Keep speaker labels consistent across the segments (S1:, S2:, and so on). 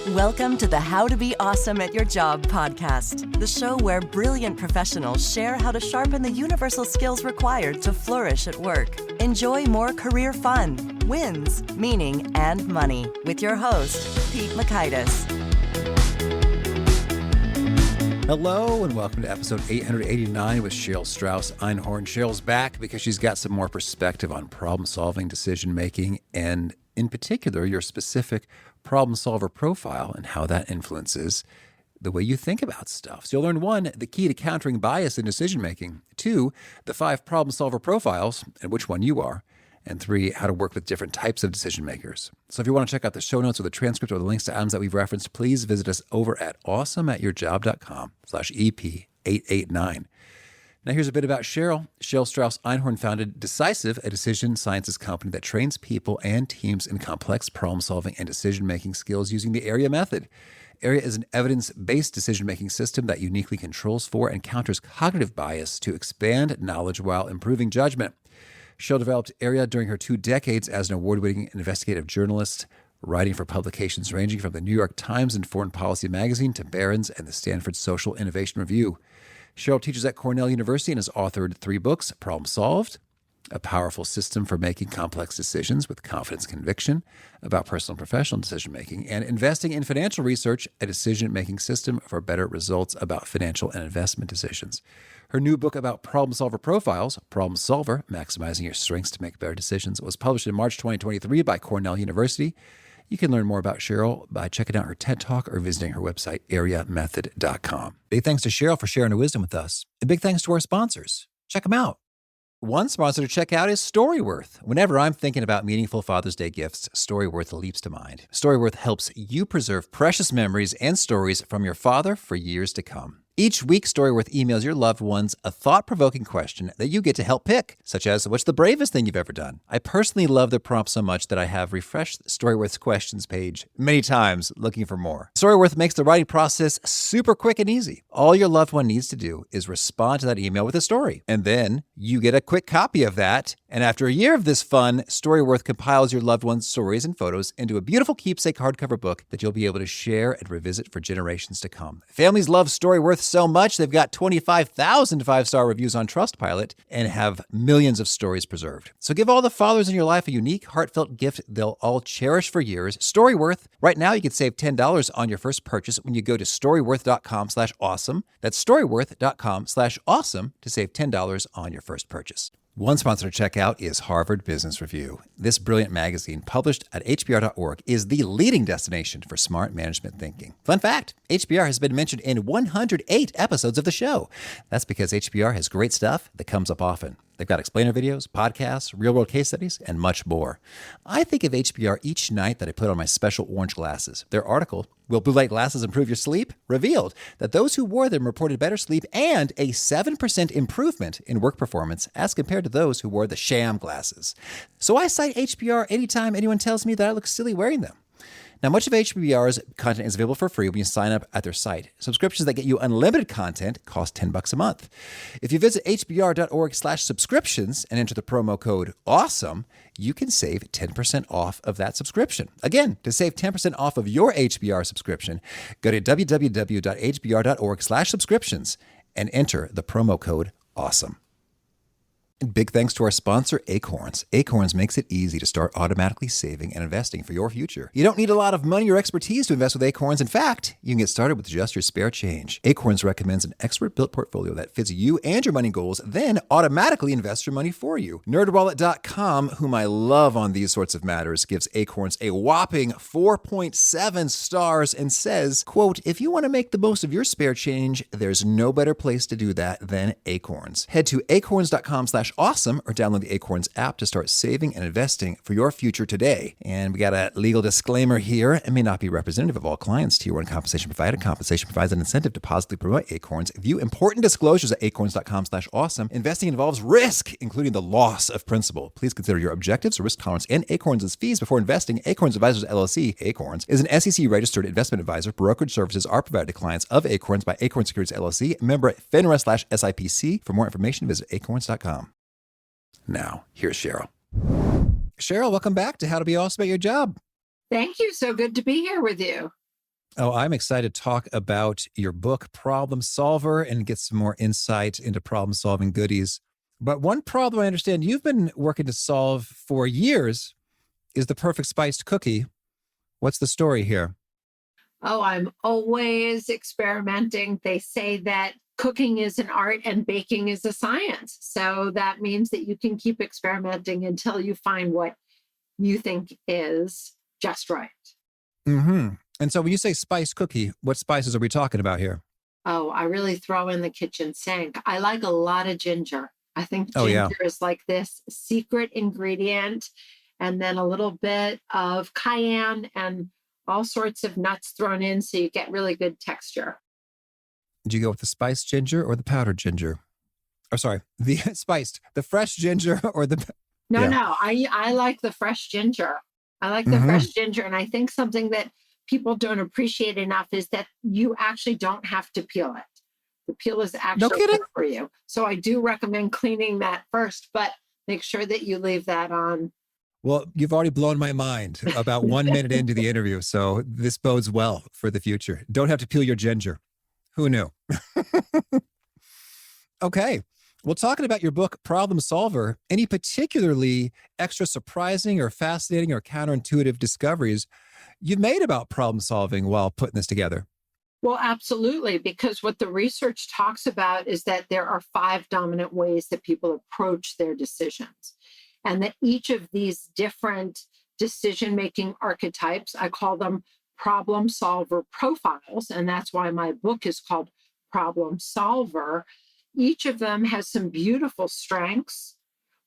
S1: Welcome to the How to Be Awesome at Your Job podcast, the show where brilliant professionals share how to sharpen the universal skills required to flourish at work. Enjoy more career fun, wins, meaning, and money with your host, Pete Makaitis.
S2: Hello and welcome to episode 889 with Cheryl Strauss Einhorn. Cheryl's back because she's got some more perspective on problem-solving, decision-making, and in particular, your specific problem solver profile and how that influences the way you think about stuff. So you'll learn 1, the key to countering bias in decision-making, 2, the 5 problem solver profiles and which one you are, and 3, how to work with different types of decision makers. So if you want to check out the show notes or the transcript or the links to items that we've referenced, please visit us over at awesomeatyourjob.com/EP889. Now here's a bit about Cheryl. Cheryl Strauss Einhorn founded Decisive, a decision sciences company that trains people and teams in complex problem-solving and decision-making skills using the AREA method. AREA is an evidence-based decision-making system that uniquely controls for and counters cognitive bias to expand knowledge while improving judgment. Cheryl developed AREA during her 2 decades as an award-winning investigative journalist, writing for publications ranging from the New York Times and Foreign Policy magazine to Barron's and the Stanford Social Innovation Review. Cheryl teaches at Cornell University and has authored 3 books: Problem Solved, A Powerful System for Making Complex Decisions with Confidence and Conviction, about personal and professional decision-making, and Investing in Financial Research, a decision-making system for better results about financial and investment decisions. Her new book about problem solver profiles, Problem Solver, Maximizing Your Strengths to Make Better Decisions, was published in March 2023 by Cornell University. You can learn more about Cheryl by checking out her TED Talk or visiting her website, areamethod.com. Big thanks to Cheryl for sharing her wisdom with us. And big thanks to our sponsors. Check them out. One sponsor to check out is Storyworth. Whenever I'm thinking about meaningful Father's Day gifts, Storyworth leaps to mind. Storyworth helps you preserve precious memories and stories from your father for years to come. Each week, Storyworth emails your loved ones a thought-provoking question that you get to help pick, such as, what's the bravest thing you've ever done? I personally love the prompt so much that I have refreshed Storyworth's questions page many times looking for more. Storyworth makes the writing process super quick and easy. All your loved one needs to do is respond to that email with a story, and then you get a quick copy of that. And after a year of this fun, Storyworth compiles your loved one's stories and photos into a beautiful keepsake hardcover book that you'll be able to share and revisit for generations to come. Families love Storyworth so much, they've got 25,000 5-star reviews on Trustpilot and have millions of stories preserved. So give all the fathers in your life a unique, heartfelt gift they'll all cherish for years. Storyworth. Right now, you can save $10 on your first purchase when you go to storyworth.com/awesome. That's storyworth.com/awesome to save $10 on your first purchase. One sponsor to check out is Harvard Business Review. This brilliant magazine, published at hbr.org, is the leading destination for smart management thinking. Fun fact, HBR has been mentioned in 108 episodes of the show. That's because HBR has great stuff that comes up often. They've got explainer videos, podcasts, real-world case studies, and much more. I think of HBR each night that I put on my special orange glasses. Their article, Will Blue Light Glasses Improve Your Sleep?, revealed that those who wore them reported better sleep and a 7% improvement in work performance as compared to those who wore the sham glasses. So I cite HBR anytime anyone tells me that I look silly wearing them. Now, much of HBR's content is available for free when you sign up at their site. Subscriptions that get you unlimited content cost $10 a month. If you visit hbr.org/subscriptions and enter the promo code AWESOME, you can save 10% off of that subscription. Again, to save 10% off of your HBR subscription, go to www.hbr.org/subscriptions and enter the promo code AWESOME. And big thanks to our sponsor, Acorns. Acorns makes it easy to start automatically saving and investing for your future. You don't need a lot of money or expertise to invest with Acorns. In fact, you can get started with just your spare change. Acorns recommends an expert-built portfolio that fits you and your money goals, then automatically invests your money for you. NerdWallet.com, whom I love on these sorts of matters, gives Acorns a whopping 4.7 stars and says, quote, if you want to make the most of your spare change, there's no better place to do that than Acorns. Head to acorns.com/awesome or download the Acorns app to start saving and investing for your future today. And we got a legal disclaimer here. It may not be representative of all clients. Tier 1 compensation provided. Compensation provides an incentive to positively promote Acorns. View important disclosures at acorns.com/awesome. Investing involves risk, including the loss of principal. Please consider your objectives, risk tolerance, and Acorns' fees before investing. Acorns Advisors LLC, Acorns, is an SEC-registered investment advisor. Brokerage services are provided to clients of Acorns by Acorns Securities LLC, member FINRA/SIPC. For more information, visit acorns.com. Now, here's Cheryl. Cheryl, welcome back to How to Be Awesome at Your Job.
S3: Thank you. So good to be here with you.
S2: Oh, I'm excited to talk about your book, Problem Solver, and get some more insight into problem solving goodies. But one problem I understand you've been working to solve for years is the perfect spiced cookie. What's the story here?
S3: Oh, I'm always experimenting. They say that cooking is an art and baking is a science. So that means that you can keep experimenting until you find what you think is just right.
S2: Mm-hmm. And so when you say spiced cookie, what spices are we talking about here?
S3: Oh, I really throw in the kitchen sink. I like a lot of ginger. I think
S2: Oh, yeah.
S3: ginger is like this secret ingredient, and then a little bit of cayenne and all sorts of nuts thrown in so you get really good texture.
S2: Did you go with the spiced ginger or the powdered ginger? Oh, sorry, the the fresh ginger or the,
S3: No,
S2: yeah.
S3: no, I like the fresh ginger. I like the
S2: Mm-hmm.
S3: fresh ginger. And I think something that people don't appreciate enough is that you actually don't have to peel it. The peel is
S2: No
S3: actually
S2: kidding?
S3: good for you. So I do recommend cleaning that first, but make sure that you leave that on.
S2: Well, you've already blown my mind about 1 minute into the interview. So this bodes well for the future. Don't have to peel your ginger. Who knew? Okay. Well, talking about your book, Problem Solver, any particularly extra surprising or fascinating or counterintuitive discoveries you've made about problem solving while putting this together?
S3: Well, absolutely, because what the research talks about is that there are five dominant ways that people approach their decisions, and that each of these different decision making archetypes, I call them problem solver profiles, and that's why my book is called Problem Solver. Each of them has some beautiful strengths,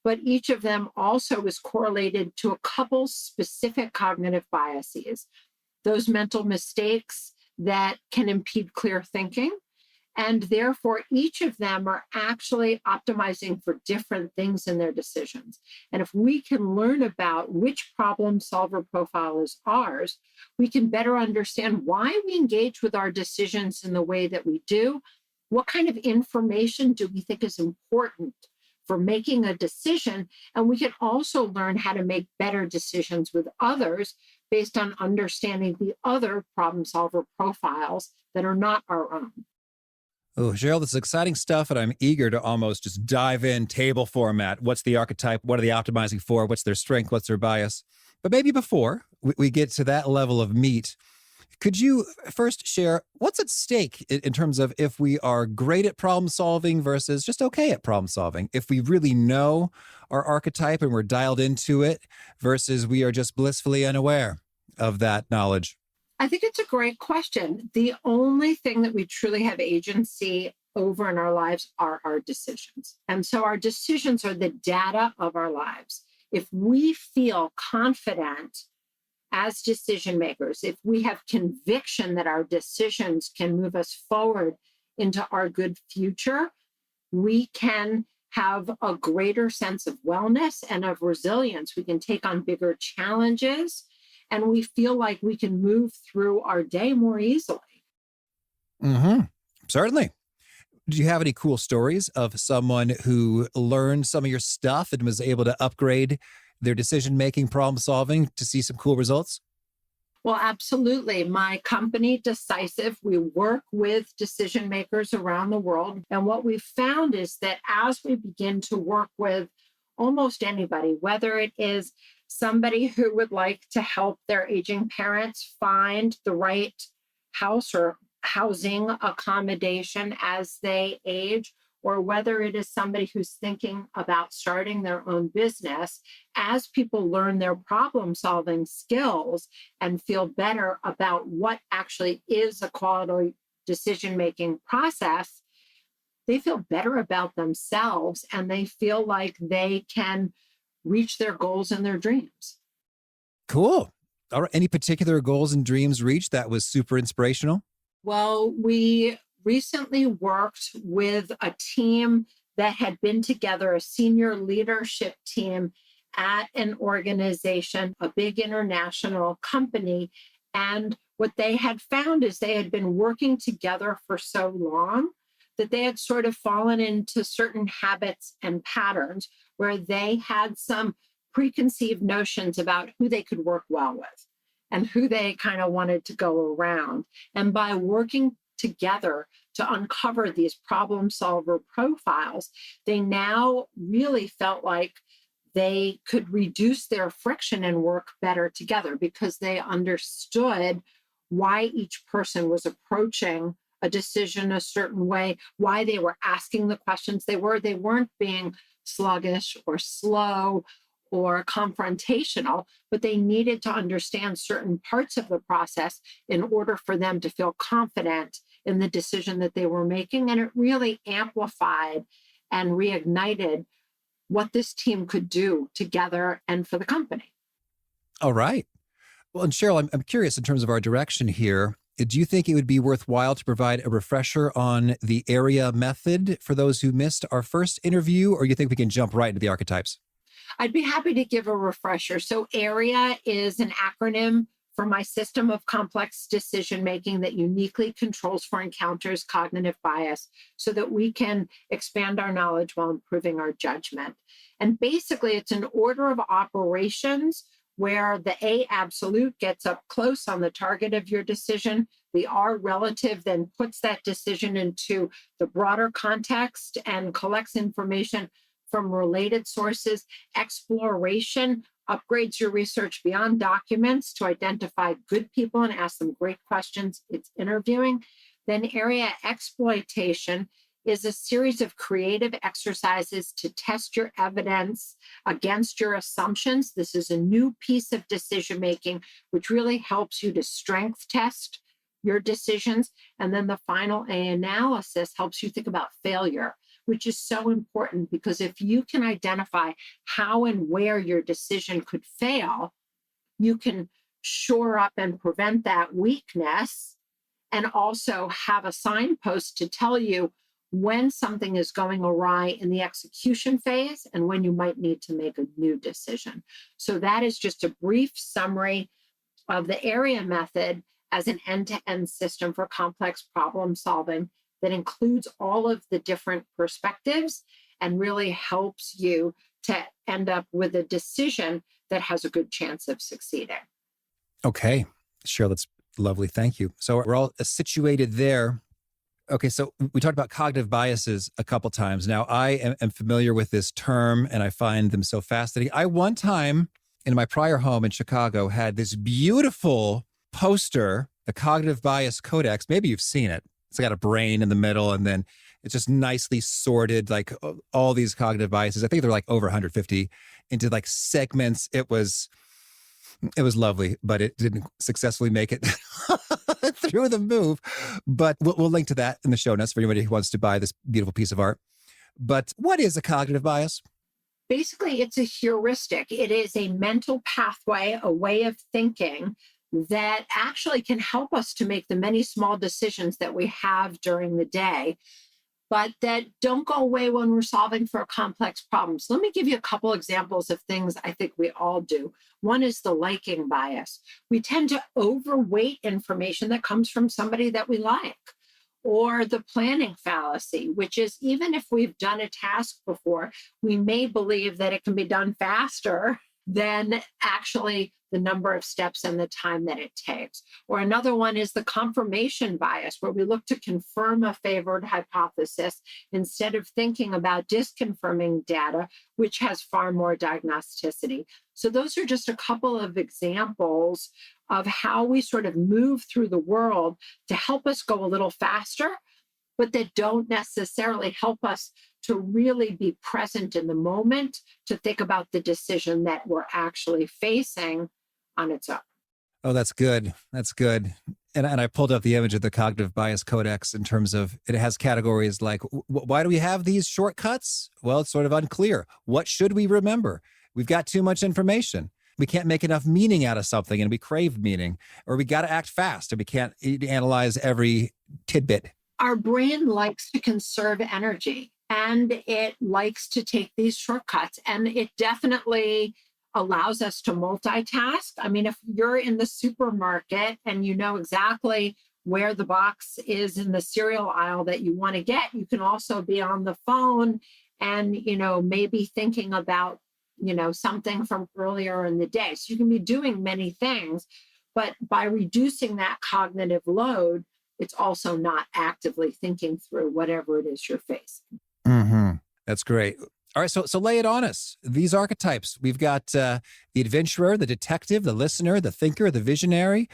S3: but each of them also is correlated to a couple specific cognitive biases, those mental mistakes that can impede clear thinking. And therefore, each of them are actually optimizing for different things in their decisions. And if we can learn about which problem solver profile is ours, we can better understand why we engage with our decisions in the way that we do. What kind of information do we think is important for making a decision? And we can also learn how to make better decisions with others based on understanding the other problem solver profiles that are not our own.
S2: Oh, Cheryl, this is exciting stuff, and I'm eager to almost just dive in table format. What's the archetype? What are they optimizing for? What's their strength? What's their bias? But maybe before we get to that level of meat, could you first share what's at stake in terms of if we are great at problem solving versus just okay at problem solving? If we really know our archetype and we're dialed into it versus we are just blissfully unaware of that knowledge?
S3: I think it's a great question. The only thing that we truly have agency over in our lives are our decisions. And so our decisions are the data of our lives. If we feel confident as decision makers, if we have conviction that our decisions can move us forward into our good future, we can have a greater sense of wellness and of resilience. We can take on bigger challenges, and we feel like we can move through our day more easily.
S2: Mm-hmm. Certainly. Do you have any cool stories of someone who learned some of your stuff and was able to upgrade their decision-making, problem solving to see some cool results?
S3: Well, absolutely. My company, Decisive, we work with decision makers around the world. And what we've found is that as we begin to work with almost anybody, whether it is somebody who would like to help their aging parents find the right house or housing accommodation as they age, or whether it is somebody who's thinking about starting their own business, as people learn their problem solving skills and feel better about what actually is a quality decision making process, they feel better about themselves and they feel like they can reach their goals and their dreams.
S2: Cool. All right. Any particular goals and dreams reached that was super inspirational?
S3: Well, we recently worked with a team that had been together, a senior leadership team at an organization, a big international company. And what they had found is they had been working together for so long that they had sort of fallen into certain habits and patterns where they had some preconceived notions about who they could work well with. and who they kind of wanted to go around. And by working together to uncover these problem solver profiles, they now really felt like they could reduce their friction and work better together because they understood why each person was approaching a decision a certain way, why they were asking the questions they were. They weren't being sluggish or slow or confrontational, but they needed to understand certain parts of the process in order for them to feel confident in the decision that they were making. And it really amplified and reignited what this team could do together and for the company.
S2: All right. Well, and Cheryl, I'm curious in terms of our direction here. Do you think it would be worthwhile to provide a refresher on the AREA method for those who missed our first interview, or you think we can jump right into the archetypes?
S3: I'd be happy to give a refresher. So AREA is an acronym for my system of complex decision-making that uniquely controls for encounters cognitive bias so that we can expand our knowledge while improving our judgment. And basically, it's an order of operations where the A absolute gets up close on the target of your decision. The R relative then puts that decision into the broader context and collects information from related sources. Exploration upgrades your research beyond documents to identify good people and ask them great questions. It's interviewing. Then AREA exploitation is a series of creative exercises to test your evidence against your assumptions. This is a new piece of decision making, which really helps you to strength test your decisions. And then the final A, analysis, helps you think about failure, which is so important because if you can identify how and where your decision could fail, you can shore up and prevent that weakness and also have a signpost to tell you when something is going awry in the execution phase and when you might need to make a new decision. So that is just a brief summary of the AREA method as an end-to-end system for complex problem solving that includes all of the different perspectives and really helps you to end up with a decision that has a good chance of succeeding.
S2: Okay, Cheryl, that's lovely. Thank you. So we're all situated there. Okay, so we talked about cognitive biases a couple times. Now, I am familiar with this term and I find them so fascinating. I one time in my prior home in Chicago had this beautiful poster, the Cognitive Bias Codex. Maybe you've seen it. It's got a brain in the middle and then it's just nicely sorted, like all these cognitive biases. I think they're like over 150 into like segments. It was lovely, but it didn't successfully make it through the move. But we'll link to that in the show notes for anybody who wants to buy this beautiful piece of art. But what is a cognitive bias?
S3: Basically, it's a heuristic. It is a mental pathway, a way of thinking that actually can help us to make the many small decisions that we have during the day, but that don't go away when we're solving for complex problems. Let me give you a couple examples of things I think we all do. One is the liking bias. We tend to overweight information that comes from somebody that we like. Or the planning fallacy, which is even if we've done a task before, we may believe that it can be done faster than actually the number of steps and the time that it takes. Or another one is the confirmation bias, where we look to confirm a favored hypothesis instead of thinking about disconfirming data, which has far more diagnosticity. So those are just a couple of examples of how we sort of move through the world to help us go a little faster, but that don't necessarily help us to really be present in the moment to think about the decision that we're actually facing on its own.
S2: Oh, that's good. That's good. And I pulled up the image of the Cognitive Bias Codex in terms of it has categories like, why do we have these shortcuts? Well, it's sort of unclear. What should we remember? We've got too much information. We can't make enough meaning out of something and we crave meaning, or we got to act fast and we can't analyze every tidbit.
S3: Our brain likes to conserve energy and it likes to take these shortcuts, and it definitely allows us to multitask. I mean, if you're in the supermarket and you know exactly where the box is in the cereal aisle that you want to get, you can also be on the phone and, maybe thinking about, something from earlier in the day. So you can be doing many things, But by reducing that cognitive load, it's also not actively thinking through whatever it is you're facing.
S2: That's great. All right, so lay it on us. These archetypes, we've got the adventurer, the detective, the listener, the thinker, the visionary.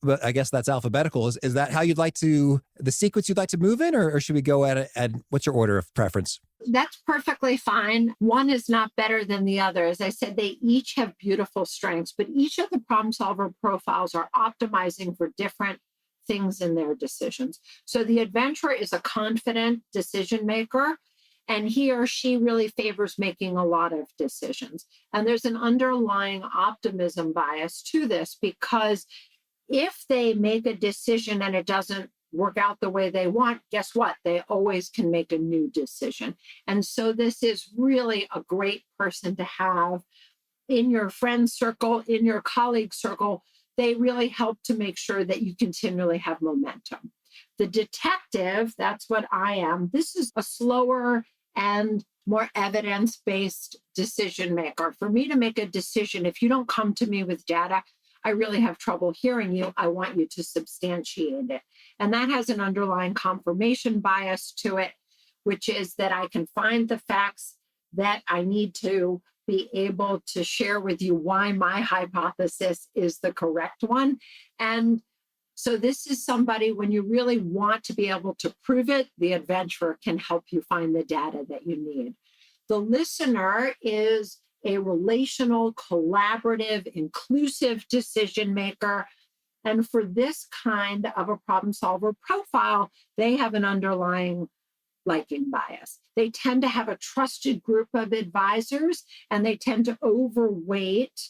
S2: But I guess that's alphabetical. Is that how you'd like to, the sequence you'd like to move in, or should we go at what's your order of preference?
S3: That's perfectly fine. One is not better than the other. As I said, they each have beautiful strengths, but each of the problem solver profiles are optimizing for different things in their decisions. So the adventurer is a confident decision maker, and he or she really favors making a lot of decisions. And there's an underlying optimism bias to this, because if they make a decision and it doesn't work out the way they want, guess what? They always can make a new decision. And so this is really a great person to have in your friend circle, in your colleague circle. They really help to make sure that you continually have momentum. The detective, that's what I am. This is a slower and more evidence-based decision maker. For me to make a decision, if you don't come to me with data, I really have trouble hearing you. I want you to substantiate it. And that has an underlying confirmation bias to it, which is that I can find the facts that I need to be able to share with you why my hypothesis is the correct one. And so this is somebody, when you really want to be able to prove it, the adventurer can help you find the data that you need. The listener is a relational, collaborative, inclusive decision maker. And for this kind of a problem solver profile, they have an underlying liking bias. They tend to have a trusted group of advisors, and they tend to overweight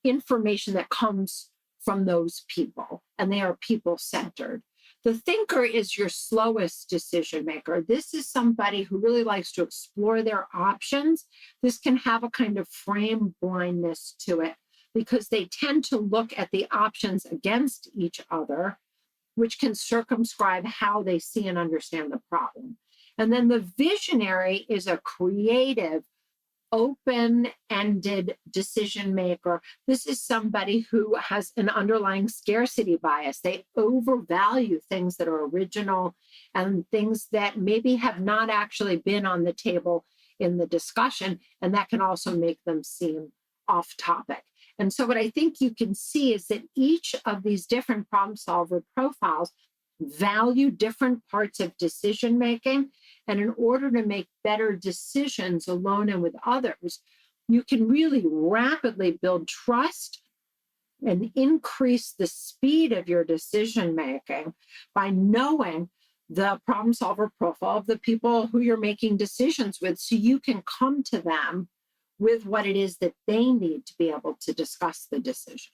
S3: information that comes from those people, and they are people-centered. The thinker is your slowest decision maker. This is somebody who really likes to explore their options. This can have a kind of frame blindness to it, because they tend to look at the options against each other, which can circumscribe how they see and understand the problem. And then the visionary is a creative, open-ended decision maker. This is somebody who has an underlying scarcity bias. They overvalue things that are original and things that maybe have not actually been on the table in the discussion, and that can also make them seem off topic. And so what I think you can see is that each of these different problem solver profiles value different parts of decision making. And in order to make better decisions alone and with others, you can really rapidly build trust and increase the speed of your decision making by knowing the problem solver profile of the people who you're making decisions with, so you can come to them with what it is that they need to be able to discuss the decision.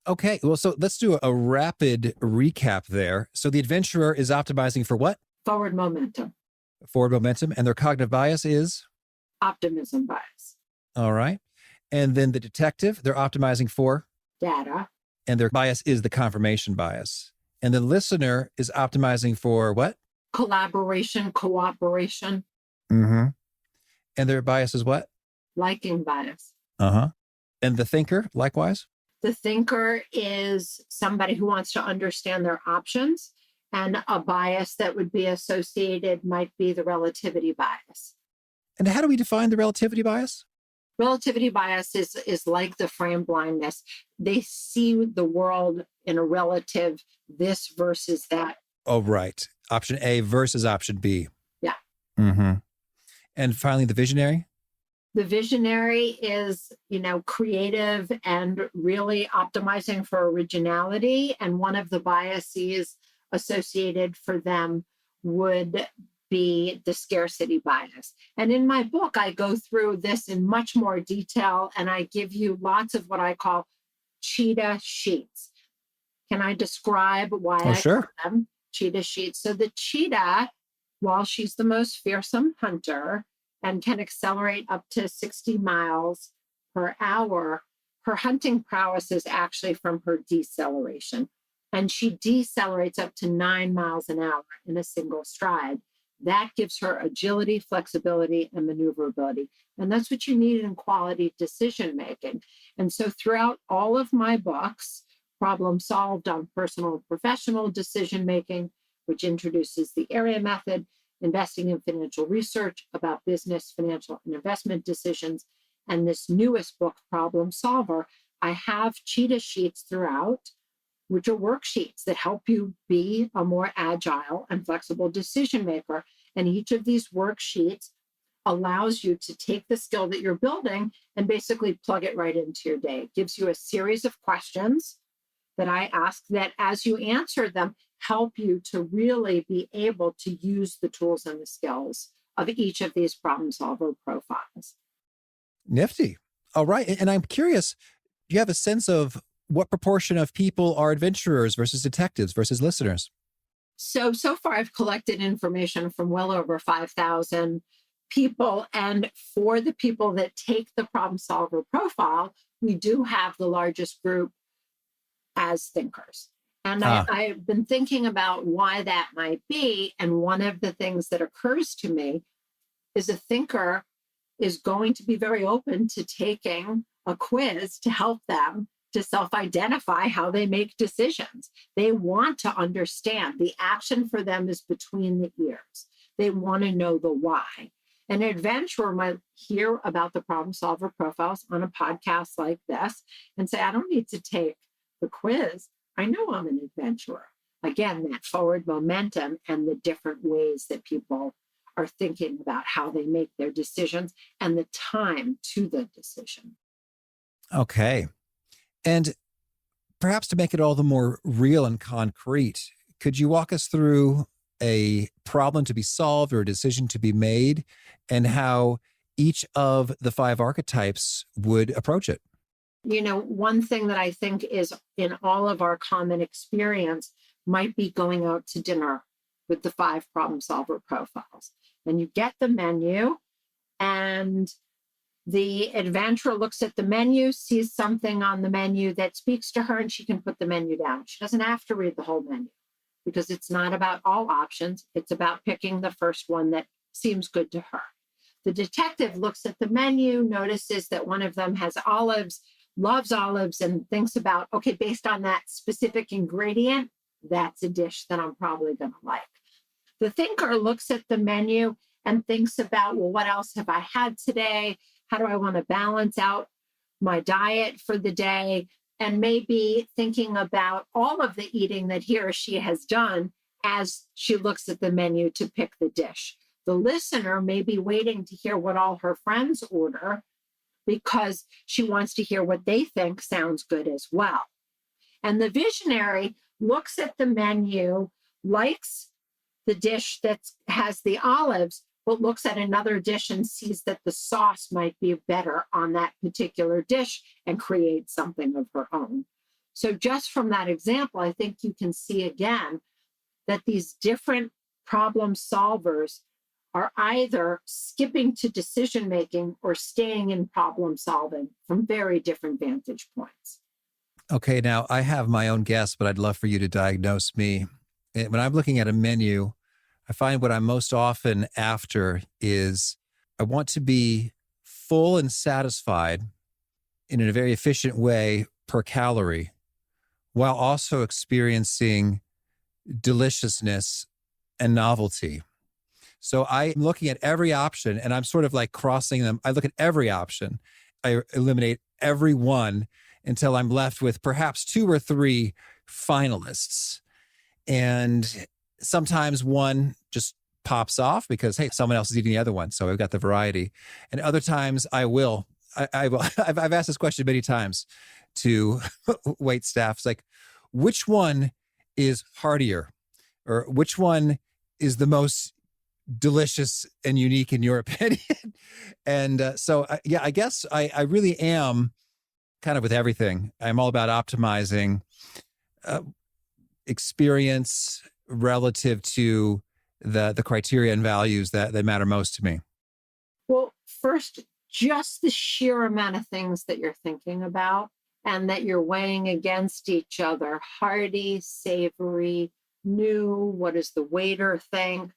S2: Okay, well, so let's do a rapid recap there. So the adventurer is optimizing for what?
S3: Forward momentum.
S2: Forward momentum. And their cognitive bias is?
S3: Optimism bias.
S2: All right. And then the detective, they're optimizing for?
S3: Data.
S2: And their bias is the confirmation bias. And the listener is optimizing for what?
S3: Collaboration, cooperation.
S2: Mm-hmm. And their bias is what?
S3: Liking bias.
S2: Uh-huh. And the thinker, likewise?
S3: The thinker is somebody who wants to understand their options, and a bias that would be associated might be the relativity bias.
S2: And how do we define the relativity bias?
S3: Relativity bias is like the frame blindness. They see the world in a relative this versus that.
S2: Oh, right. Option A versus option B.
S3: Yeah.
S2: Mm-hmm. And finally, the visionary?
S3: The visionary is, creative and really optimizing for originality. And one of the biases associated for them would be the scarcity bias. And in my book, I go through this in much more detail, and I give you lots of what I call cheetah sheets. Can I describe why I call them cheetah sheets? So the cheetah, while she's the most fearsome hunter and can accelerate up to 60 miles per hour, her hunting prowess is actually from her deceleration. And she decelerates up to 9 miles an hour in a single stride. That gives her agility, flexibility, and maneuverability. And that's what you need in quality decision making. And so throughout all of my books, problem solved on personal and professional decision making, which introduces the area method, investing in financial research about business, financial, and investment decisions. And this newest book, Problem Solver, I have cheetah sheets throughout, which are worksheets that help you be a more agile and flexible decision maker. And each of these worksheets allows you to take the skill that you're building and basically plug it right into your day. It gives you a series of questions that I ask that, as you answer them, help you to really be able to use the tools and the skills of each of these problem solver profiles.
S2: Nifty. All right. And I'm curious, do you have a sense of what proportion of people are adventurers versus detectives versus listeners?
S3: So far, I've collected information from well over 5,000 people. And for the people that take the problem solver profile, we do have the largest group as thinkers. And I've been thinking about why that might be. And one of the things that occurs to me is a thinker is going to be very open to taking a quiz to help them to self-identify how they make decisions. They want to understand. The action for them is between the ears. They want to know the why. An adventurer might hear about the problem solver profiles on a podcast like this and say, I don't need to take the quiz. I know I'm an adventurer. Again, that forward momentum and the different ways that people are thinking about how they make their decisions and the time to the decision.
S2: Okay. And perhaps to make it all the more real and concrete, could you walk us through a problem to be solved or a decision to be made and how each of the 5 archetypes would approach it?
S3: You know, one thing that I think is in all of our common experience might be going out to dinner with the 5 problem solver profiles. And you get the menu, and the adventurer looks at the menu, sees something on the menu that speaks to her, and she can put the menu down. She doesn't have to read the whole menu because it's not about all options. It's about picking the first one that seems good to her. The detective looks at the menu, notices that one of them has olives, loves olives, and thinks about, okay, based on that specific ingredient, that's a dish that I'm probably going to like. The thinker looks at the menu and thinks about, well, what else have I had today? How do I want to balance out my diet for the day? And maybe thinking about all of the eating that he or she has done as she looks at the menu to pick the dish. The listener may be waiting to hear what all her friends order because she wants to hear what they think sounds good as well. And the visionary looks at the menu, likes the dish that has the olives, but looks at another dish and sees that the sauce might be better on that particular dish and creates something of her own. So just from that example, I think you can see again that these different problem solvers are either skipping to decision making or staying in problem solving from very different vantage points.
S2: Okay, now I have my own guess, but I'd love for you to diagnose me. When I'm looking at a menu, I find what I'm most often after is I want to be full and satisfied in a very efficient way per calorie, while also experiencing deliciousness and novelty. So I'm looking at every option and I'm sort of like crossing them. I look at every option. I eliminate every one until I'm left with perhaps 2 or 3 finalists. And sometimes one just pops off because, hey, someone else is eating the other one. So I've got the variety. And other times I will. I've asked this question many times to wait staff. It's like, which one is heartier? Or which one is the most delicious and unique in your opinion? And I guess I really am kind of with everything. I'm all about optimizing experience relative to the criteria and values that matter most to me.
S3: Well, first, just the sheer amount of things that you're thinking about and that you're weighing against each other, hearty, savory, new, what does the waiter think?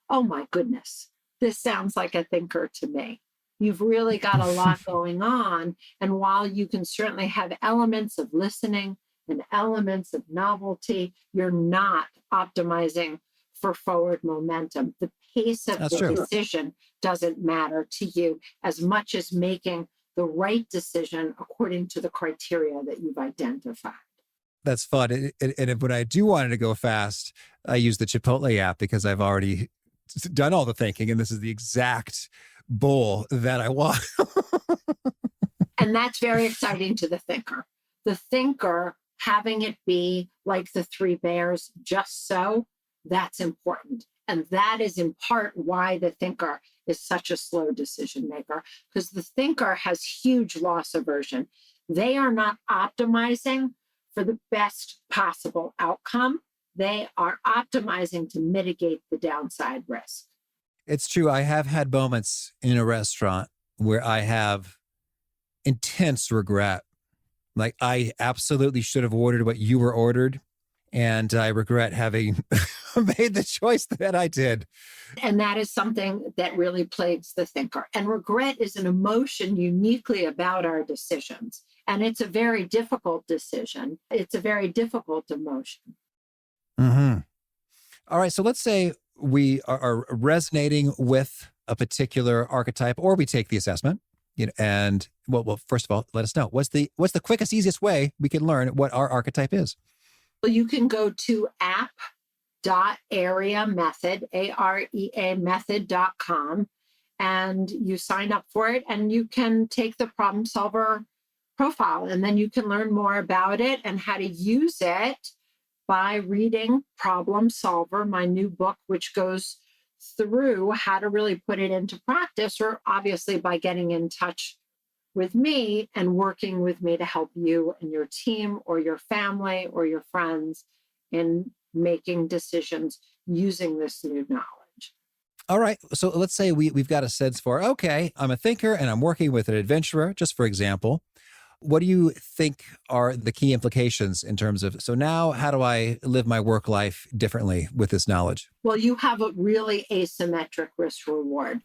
S3: Oh my goodness, this sounds like a thinker to me. You've really got a lot going on. And while you can certainly have elements of listening and elements of novelty, you're not optimizing for forward momentum. The pace of
S2: That's
S3: the
S2: true.
S3: decision doesn't matter to you as much as making the right decision according to the criteria that you've identified.
S2: That's fun. And when I do want to go fast, I use the Chipotle app because I've already done all the thinking, and this is the exact bowl that I want.
S3: And that's very exciting to the thinker. The thinker, having it be like the three bears, just so, that's important. And that is in part why the thinker is such a slow decision maker, because the thinker has huge loss aversion. They are not optimizing for the best possible outcome. They are optimizing to mitigate the downside risk.
S2: It's true. I have had moments in a restaurant where I have intense regret. Like, I absolutely should have ordered what you were ordered. And I regret having made the choice that I did.
S3: And that is something that really plagues the thinker. And regret is an emotion uniquely about our decisions. And it's a very difficult decision. It's a very difficult emotion.
S2: Mm-hmm. All right. So let's say we are resonating with a particular archetype, or we take the assessment. And well, first of all, let us know what's the quickest, easiest way we can learn what our archetype is.
S3: Well, you can go to app.areamethod, AREA method.com, and you sign up for it, and you can take the problem solver profile, and then you can learn more about it and how to use it by reading Problem Solver, my new book, which goes through how to really put it into practice, or obviously by getting in touch with me and working with me to help you and your team or your family or your friends in making decisions using this new knowledge.
S2: All right. So let's say we've got a sense for, okay, I'm a thinker and I'm working with an adventurer, just for example. What do you think are the key implications in terms of, so now how do I live my work life differently with this knowledge?
S3: Well, you have a really asymmetric risk reward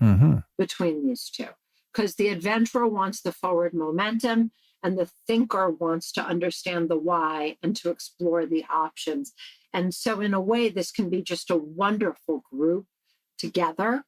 S3: between these two, because the adventurer wants the forward momentum and the thinker wants to understand the why and to explore the options. And so in a way, this can be just a wonderful group together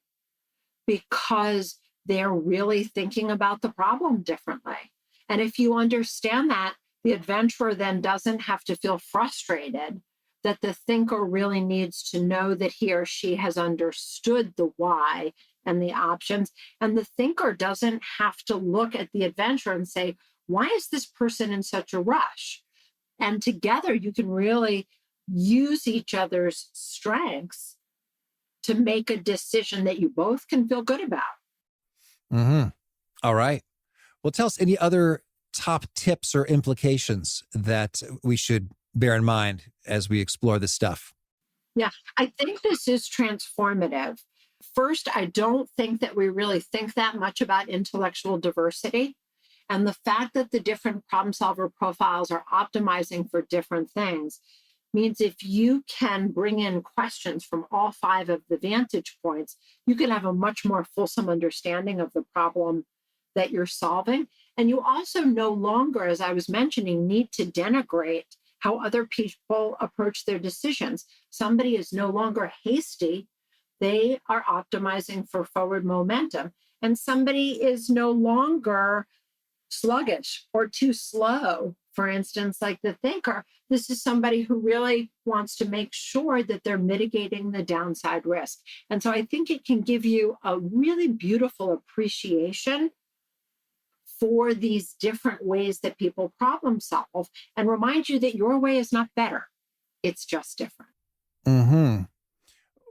S3: because they're really thinking about the problem differently. And if you understand that, the adventurer then doesn't have to feel frustrated that the thinker really needs to know that he or she has understood the why and the options. And the thinker doesn't have to look at the adventurer and say, why is this person in such a rush? And together you can really use each other's strengths to make a decision that you both can feel good about.
S2: Mm-hmm. All right. Well, tell us any other top tips or implications that we should bear in mind as we explore this stuff.
S3: Yeah, I think this is transformative. First, I don't think that we really think that much about intellectual diversity. And the fact that the different problem solver profiles are optimizing for different things means if you can bring in questions from all five of the vantage points, you can have a much more fulsome understanding of the problem that you're solving. And you also no longer, as I was mentioning, need to denigrate how other people approach their decisions. Somebody is no longer hasty. They are optimizing for forward momentum. And somebody is no longer sluggish or too slow. For instance, like the thinker, this is somebody who really wants to make sure that they're mitigating the downside risk. And so I think it can give you a really beautiful appreciation for these different ways that people problem solve and remind you that your way is not better. It's just different.
S2: Mm-hmm.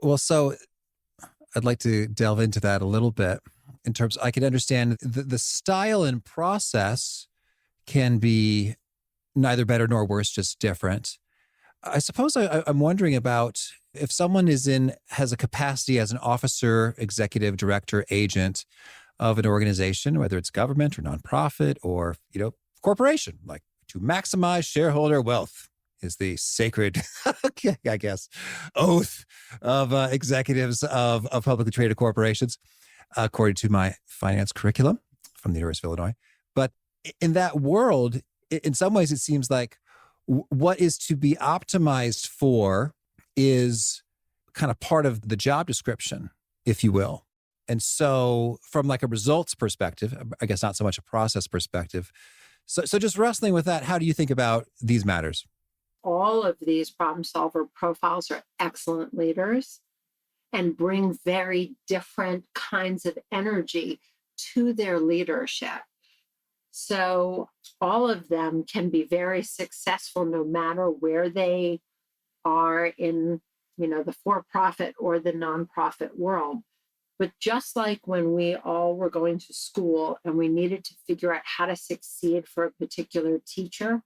S2: Well, so I'd like to delve into that a little bit in terms, I can understand the style and process can be neither better nor worse, just different. I suppose I'm wondering about if someone has a capacity as an officer, executive, director, agent of an organization, whether it's government or nonprofit or, corporation, like to maximize shareholder wealth is the sacred, I guess, oath of executives of publicly traded corporations, according to my finance curriculum from the University of Illinois. But in that world, in some ways, it seems like, what is to be optimized for is kind of part of the job description, if you will. And so from like a results perspective, I guess not so much a process perspective. So just wrestling with that, how do you think about these matters?
S3: All of these problem solver profiles are excellent leaders and bring very different kinds of energy to their leadership. So all of them can be very successful no matter where they are in, the for-profit or the nonprofit world. But just like when we all were going to school and we needed to figure out how to succeed for a particular teacher,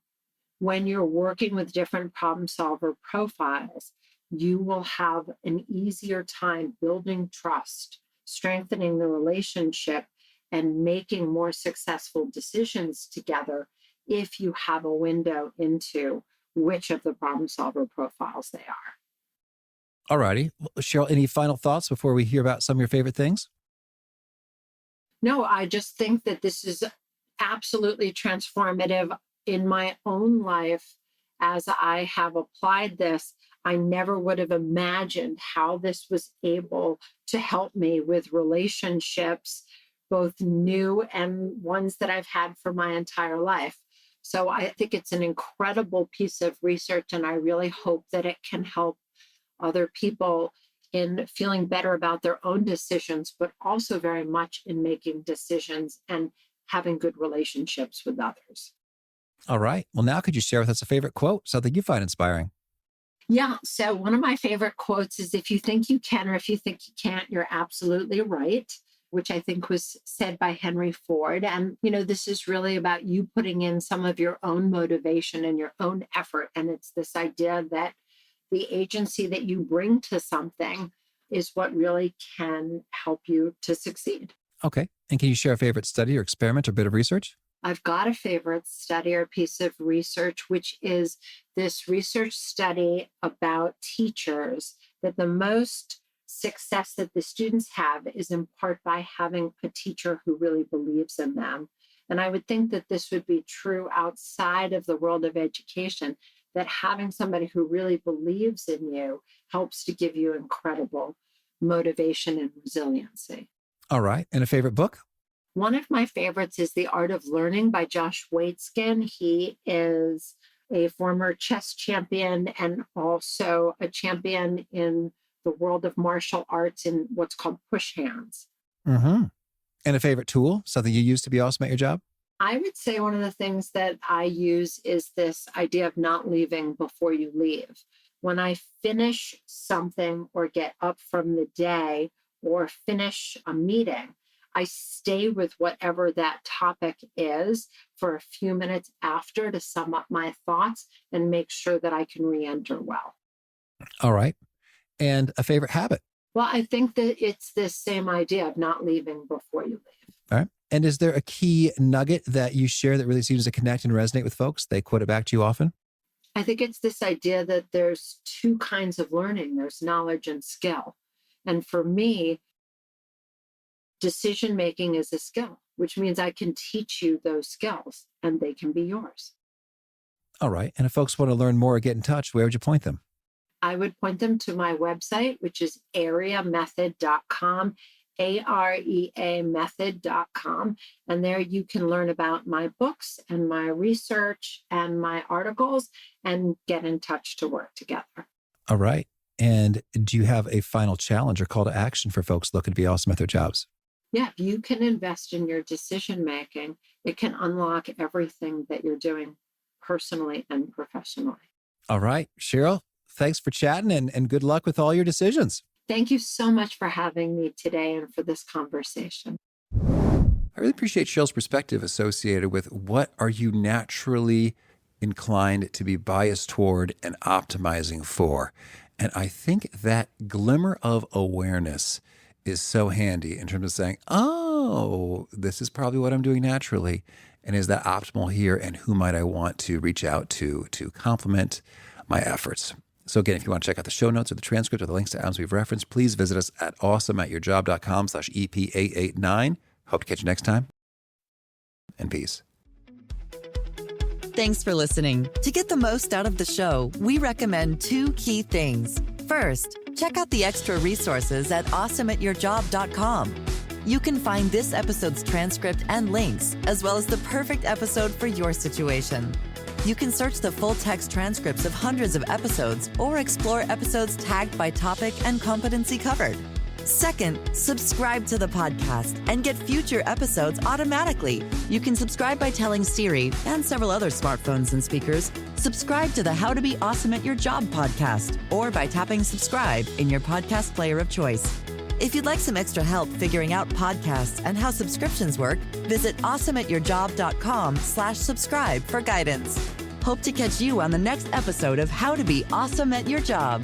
S3: when you're working with different problem solver profiles, you will have an easier time building trust, strengthening the relationship, and making more successful decisions together if you have a window into which of the problem solver profiles they are.
S2: All righty. Cheryl, any final thoughts before we hear about some of your favorite things?
S3: No, I just think that this is absolutely transformative in my own life. As I have applied this, I never would have imagined how this was able to help me with relationships, both new and ones that I've had for my entire life. So I think it's an incredible piece of research, and I really hope that it can help other people in feeling better about their own decisions, but also very much in making decisions and having good relationships with others.
S2: All right. Well, now could you share with us a favorite quote, something you find inspiring?
S3: Yeah. So one of my favorite quotes is, if you think you can or if you think you can't, you're absolutely right, which I think was said by Henry Ford. And, this is really about you putting in some of your own motivation and your own effort. And it's this idea that the agency that you bring to something is what really can help you to succeed.
S2: Okay. And can you share a favorite study or experiment or bit of research?
S3: I've got a favorite study or piece of research, which is this research study about teachers, that the most success that the students have is in part by having a teacher who really believes in them. And I would think that this would be true outside of the world of education, that having somebody who really believes in you helps to give you incredible motivation and resiliency.
S2: All right. And a favorite book?
S3: One of my favorites is The Art of Learning by Josh Waitzkin. He is a former chess champion and also a champion in the world of martial arts in what's called push hands.
S2: Mm-hmm. And a favorite tool, something you use to be awesome at your job?
S3: I would say one of the things that I use is this idea of not leaving before you leave. When I finish something or get up from the day or finish a meeting, I stay with whatever that topic is for a few minutes after to sum up my thoughts and make sure that I can re-enter well.
S2: All right. And a favorite habit?
S3: Well, I think that it's this same idea of not leaving before you leave.
S2: All right. And is there a key nugget that you share that really seems to connect and resonate with folks? They quote it back to you often?
S3: I think it's this idea that there's two kinds of learning. There's knowledge and skill. And for me, decision-making is a skill, which means I can teach you those skills and they can be yours.
S2: All right. And if folks want to learn more or get in touch, where would you point them?
S3: I would point them to my website, which is areamethod.com, AREA method.com. And there you can learn about my books and my research and my articles and get in touch to work together.
S2: All right. And do you have a final challenge or call to action for folks looking to be awesome at their jobs?
S3: Yeah, if you can invest in your decision-making, it can unlock everything that you're doing personally and professionally.
S2: All right. Cheryl, thanks for chatting and good luck with all your decisions.
S3: Thank you so much for having me today and for this conversation.
S2: I really appreciate Cheryl's perspective associated with what are you naturally inclined to be biased toward and optimizing for. And I think that glimmer of awareness is so handy in terms of saying, oh, this is probably what I'm doing naturally. And is that optimal here? And who might I want to reach out to complement my efforts? So again, if you want to check out the show notes or the transcript or the links to items we've referenced, please visit us at awesomeatyourjob.com/EP889. Hope to catch you next time. And peace.
S1: Thanks for listening. To get the most out of the show, we recommend 2 key things. First, check out the extra resources at awesomeatyourjob.com. You can find this episode's transcript and links, as well as the perfect episode for your situation. You can search the full-text transcripts of hundreds of episodes or explore episodes tagged by topic and competency covered. Second, subscribe to the podcast and get future episodes automatically. You can subscribe by telling Siri and several other smartphones and speakers, subscribe to the How to Be Awesome at Your Job podcast, or by tapping subscribe in your podcast player of choice. If you'd like some extra help figuring out podcasts and how subscriptions work, visit awesomeatyourjob.com/subscribe for guidance. Hope to catch you on the next episode of How to Be Awesome at Your Job.